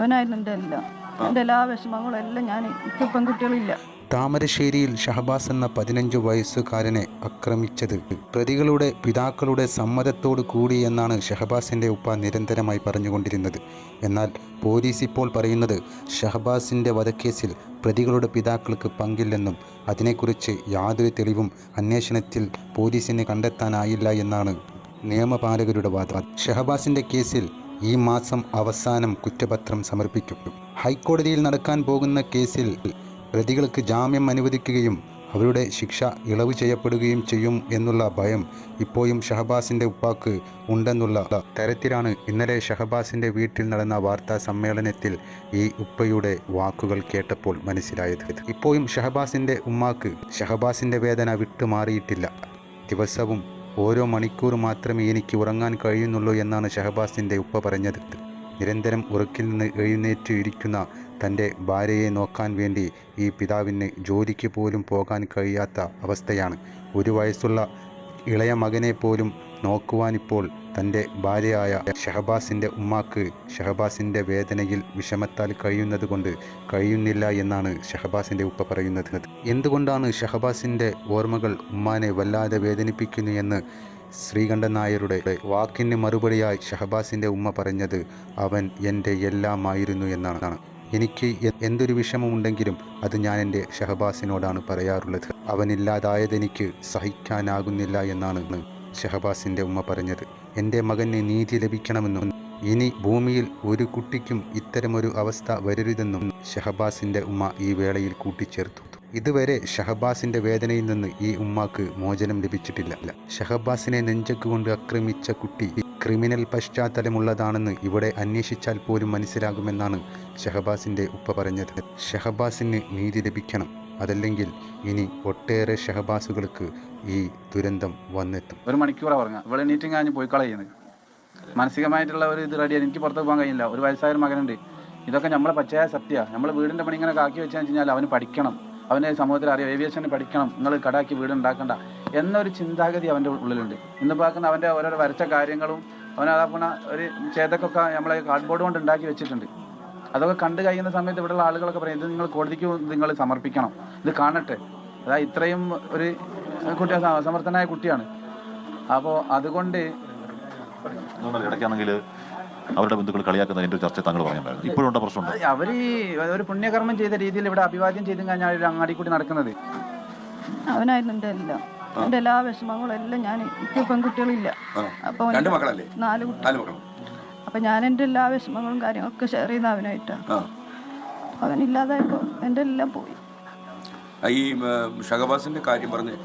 അവനായിരുന്നു എൻ്റെ എല്ലാ വിഷമങ്ങളും എല്ലാം. എനിക്ക് പെൺകുട്ടികളില്ല. താമരശ്ശേരിയിൽ ഷഹബാസ് എന്ന 15 വയസ്സുകാരനെ ആക്രമിച്ചത് പ്രതികളുടെ പിതാക്കളുടെ സമ്മതത്തോടു കൂടി എന്നാണ് ഷഹബാസിൻ്റെ ഉപ്പ നിരന്തരമായി പറഞ്ഞുകൊണ്ടിരുന്നത്. എന്നാൽ പോലീസ് ഇപ്പോൾ പറയുന്നത് ഷഹബാസിൻ്റെ വധക്കേസിൽ പ്രതികളുടെ പിതാക്കൾക്ക് പങ്കില്ലെന്നും അതിനെക്കുറിച്ച് യാതൊരു തെളിവും അന്വേഷണത്തിൽ പോലീസിന് കണ്ടെത്താനായില്ല എന്നാണ് നിയമപാലകരുടെ വാദം. ഷഹബാസിൻ്റെ കേസിൽ ഈ മാസം അവസാനം കുറ്റപത്രം സമർപ്പിക്കും. ഹൈക്കോടതിയിൽ നടക്കാൻ പോകുന്ന കേസിൽ പ്രതികൾക്ക് ജാമ്യം അനുവദിക്കുകയും അവരുടെ ശിക്ഷ ഇളവ് ചെയ്യപ്പെടുകയും ചെയ്യും എന്നുള്ള ഭയം ഇപ്പോഴും ഷഹബാസിൻ്റെ ഉപ്പാക്ക് ഉണ്ടെന്നുള്ള തരത്തിലാണ് ഇന്നലെ ഷഹബാസിൻ്റെ വീട്ടിൽ നടന്ന വാർത്താ സമ്മേളനത്തിൽ ഈ ഉപ്പയുടെ വാക്കുകൾ കേട്ടപ്പോൾ മനസ്സിലായത്. ഇപ്പോഴും ഷഹബാസിൻ്റെ ഉമ്മാക്ക് ഷഹബാസിൻ്റെ വേദന വിട്ടുമാറിയിട്ടില്ല. ദിവസവും ഓരോ മണിക്കൂർ മാത്രമേ എനിക്ക് ഉറങ്ങാൻ കഴിയുന്നുള്ളൂ എന്നാണ് ഷഹബാസിൻ്റെ ഉപ്പ പറഞ്ഞത്. നിരന്തരം ഉറക്കിൽ നിന്ന് എഴുന്നേറ്റ് ഇരിക്കുന്ന തൻ്റെ ഭാര്യയെ നോക്കാൻ വേണ്ടി ഈ പിതാവിന് ജോലിക്ക് പോലും പോകാൻ കഴിയാത്ത അവസ്ഥയാണ്. 1 വയസ്സുള്ള ഇളയ മകനെ പോലും നോക്കുവാനിപ്പോൾ തൻ്റെ ഭാര്യയായ ഷഹബാസിൻ്റെ ഉമ്മാക്ക് ഷഹബാസിൻ്റെ വേദനയിൽ വിഷമത്താൽ കഴിയുന്നത് കൊണ്ട് കഴിയുന്നില്ല എന്നാണ് ഷഹബാസിൻ്റെ ഉപ്പ പറയുന്നത്. എന്തുകൊണ്ടാണ് ഷഹബാസിൻ്റെ ഓർമ്മകൾ ഉമ്മാനെ വല്ലാതെ വേദനിപ്പിക്കുന്നു എന്ന് ശ്രീകണ്ഠൻ നായരുടെ വാക്കിന് മറുപടിയായി ഷഹബാസിൻ്റെ ഉമ്മ പറഞ്ഞത് അവൻ എൻ്റെ എല്ലാമായിരുന്നു എന്നാണ്. എനിക്ക് എന്തൊരു വിഷമമുണ്ടെങ്കിലും അത് ഞാൻ എൻ്റെ ഷഹബാസിനോടാണ് പറയാറുള്ളത്. അവനില്ലാതായതെനിക്ക് സഹിക്കാനാകുന്നില്ല എന്നാണ് ഷഹബാസിൻ്റെ ഉമ്മ പറഞ്ഞത്. എൻ്റെ മകന് നീതി ലഭിക്കണമെന്നും ഇനി ഭൂമിയിൽ ഒരു കുട്ടിക്കും ഇത്തരമൊരു അവസ്ഥ വരരുതെന്നും ഷഹബാസിൻ്റെ ഉമ്മ ഈ വേളയിൽ കൂട്ടിച്ചേർത്തു. ഇതുവരെ ഷഹബാസിൻ്റെ വേദനയിൽ നിന്ന് ഈ ഉമ്മാക്ക് മോചനം ലഭിച്ചിട്ടില്ല. ഷഹബാസിനെ നെഞ്ചക്ക് കൊണ്ട് ആക്രമിച്ച കുട്ടി ക്രിമിനൽ പശ്ചാത്തലമുള്ളതാണെന്ന് ഇവിടെ അന്വേഷിച്ചാൽ പോലും മനസ്സിലാകുമെന്നാണ് ഷഹബാസിൻ്റെ ഉപ്പ പറഞ്ഞത്. ഷഹബാസിന് നീതി ലഭിക്കണം, അതല്ലെങ്കിൽ ഇനി ഒട്ടേറെ ഷഹബാസുകൾക്ക് ഈ ദുരന്തം വന്നെത്തും. 1 മണിക്കൂറാണ് പറഞ്ഞത്. ഇവിടെ നീറ്റിങ് കഴിഞ്ഞ് പോയി കളയുന്നത് മാനസികമായിട്ടുള്ള ഒരു ഇത് റെഡിയാണ്. എനിക്ക് പുറത്ത് പോകാൻ കഴിയില്ല. 1 വയസ്സായ മകനുണ്ട്. ഇതൊക്കെ നമ്മളെ പച്ചയായ സത്യമാണ്. നമ്മൾ വീടിൻ്റെ പണി ഇങ്ങനെ ആക്കി വെച്ചാൽ കഴിഞ്ഞാൽ അവന് പഠിക്കണം, അവന് സമൂഹത്തിൽ അറിയാം, ഏവിയേഷന് പഠിക്കണം, നിങ്ങൾ കടാക്കി വീട് ഉണ്ടാക്കണ്ട എന്നൊരു ചിന്താഗതി അവൻ്റെ ഉള്ളിലുണ്ട്. ഇന്നിപ്പോൾ അവൻ്റെ ഓരോരോ വരച്ച കാര്യങ്ങളും അവനതാപ്പണ ഒരു ചേതക്കൊക്കെ നമ്മളെ കാർഡ്ബോർഡ് കൊണ്ട് ഉണ്ടാക്കി വെച്ചിട്ടുണ്ട്. അതൊക്കെ കണ്ടു കഴിയുന്ന സമയത്ത് ഇവിടെയുള്ള ആളുകളൊക്കെ പറയും, ഇത് നിങ്ങൾ കോടതിക്ക് നിങ്ങൾ സമർപ്പിക്കണം, ഇത് കാണട്ടെ. അതായത് ഇത്രയും ഒരു കുട്ടി സമർത്ഥനായ കുട്ടിയാണ്. അപ്പോൾ അതുകൊണ്ട് ഇടയ്ക്കാണെങ്കിൽ അവരുടെ ബന്ധുക്കൾ കളിയാക്കുന്നതിൻ്റെ ചർച്ച താങ്കൾ പറയാൻ ഇപ്പോഴും പ്രശ്നമുണ്ട്. അവർ ഒരു പുണ്യകർമ്മം ചെയ്ത രീതിയിൽ ഇവിടെ അഭിവാദ്യം ചെയ്തും കഴിഞ്ഞാൽ ഒരു അങ്ങാടി കൂടി നടക്കുന്നത്. അവനായിരുന്നു എൻ്റെ എല്ലാ വിഷമങ്ങളും എല്ലാം. എനിക്ക് പെൺകുട്ടികളില്ല. അപ്പോൾ 4 കുട്ടികൾ. അപ്പം ഞാൻ എൻ്റെ എല്ലാ വിഷമങ്ങളും കാര്യങ്ങളൊക്കെ ഷെയർ ചെയ്യുന്ന അവനായിട്ടാണ്. അവനില്ലാതായപ്പോൾ എൻ്റെ എല്ലാം പോയി. ഈ ഷഹബാസിൻ്റെ കാര്യം പറഞ്ഞ്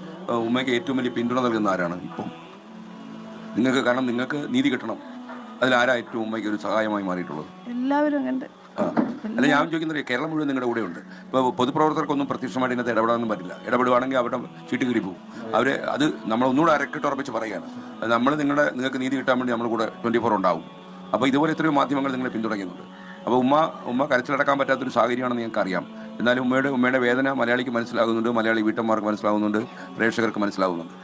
ഉമ്മയ്ക്ക് ഏറ്റവും വലിയ പിന്തുണ നൽകുന്ന ആരാണ് ഇപ്പം നിങ്ങൾക്ക്? കാരണം നിങ്ങൾക്ക് നീതി കിട്ടണം, അതിലാരാ ഏറ്റവും ഉമ്മയ്ക്ക് ഒരു സഹായമായി മാറിയിട്ടുള്ളത്? എല്ലാവരും അങ്ങനത്തെ. അല്ല, ഞാൻ ചോദിക്കുന്നത് കേരളം മുഴുവൻ നിങ്ങളുടെ കൂടെ ഉണ്ട്. ഇപ്പോൾ പൊതുപ്രവർത്തകർക്കൊന്നും പ്രത്യക്ഷമായിട്ട് ഇതിനകത്ത് ഇടപെടാനൊന്നും പറ്റില്ല. ഇടപെടുവാണെങ്കിൽ അവിടെ ചീട്ട് കീറി പോകും. അത് നമ്മളൊന്നുകൂടെ അരക്കിട്ടുറപ്പിച്ച് പറയുകയാണ്. നിങ്ങൾക്ക് നീതി കിട്ടാൻ വേണ്ടി നമ്മൾ കൂടെ 24 ഉണ്ടാവും. അപ്പോൾ ഇതുപോലെ എത്രയോ മാധ്യമങ്ങൾ നിങ്ങളെ പിന്തുണയ്ക്കുന്നുണ്ട്. അപ്പോൾ ഉമ്മ കരച്ചിലടക്കാൻ പറ്റാത്തൊരു സാഹചര്യമാണെന്ന് ഞങ്ങൾക്ക് അറിയാം. എന്നാലും ഉമ്മയുടെ വേദന മലയാളിക്ക് മനസ്സിലാകുന്നുണ്ട്, മലയാളി വീട്ടമ്മമാർക്ക് മനസ്സിലാകുന്നുണ്ട്, പ്രേക്ഷകർക്ക് മനസ്സിലാകുന്നുണ്ട്.